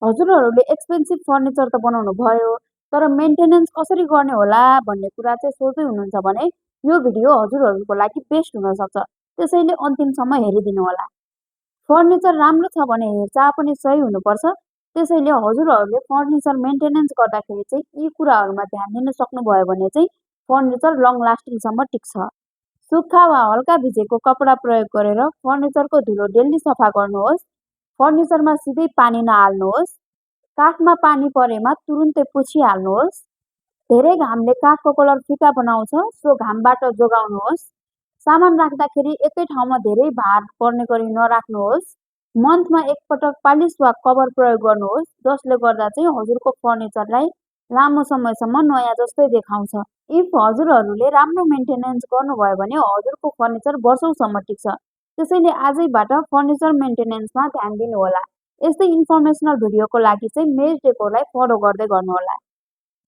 हजुरहरूले expensive furniture त बनाउनु भयो, तर मेन्टेनेन्स कसरी गर्ने होला भन्ने कुरा चाहिँ सोच्दै हुनुहुन्छ भने यो भिडियो हजुरहरूको लागि बेस्ट हुनसक्छ। त्यसैले अन्तिमसम्म हेरिदिनु होला। फर्निचर राम्रो छ भने हेरचाह पनि सही हुनुपर्छ। त्यसैले हजुरहरूले फर्निचर मेन्टेनेन्स गर्दाखेरि चाहिँ यी कुराहरूमा ध्यान दिन सक्नुभयो भने चाहिँ फर्निचर लङ लास्टिङसम्म टिक्छ। सुक्खा वा हल्का भिजेको कपडा प्रयोग गरेर फर्निचरको धुलो डेली सफा गर्नुहोस्। फर्निचरमा सिधै पानी नहाल्नुहोस्। काठमा पानी परेमा तुरुन्तै पुछिहाल्नुहोस्। धेरै घामले काठको कलर फिका बनाउँछ, सो घामबाट जोगाउनुहोस्। सामान राख्दाखेरि एकै ठाउँमा धेरै भार पर्ने गरी नराख्नुहोस्। मन्थमा एकपटक पालिस वा कभर प्रयोग गर्नुहोस्, जसले गर्दा चाहिँ हजुरको फर्निचरलाई लामो समयसम्म नयाँ जस्तै देखाउँछ। इफ हजुरहरूले राम्रो मेन्टेनेन्स गर्नुभयो भने हजुरको फर्निचर वर्षौसम्म टिक्छ। त्यसैले आजैबाट फर्निचर मेन्टेनेन्समा ध्यान दिनुहोला। यस्तै इन्फर्मेसनल भिडियोको लागि चाहिँ मेज डेकोरलाई फलो गर्दै गर्नुहोला।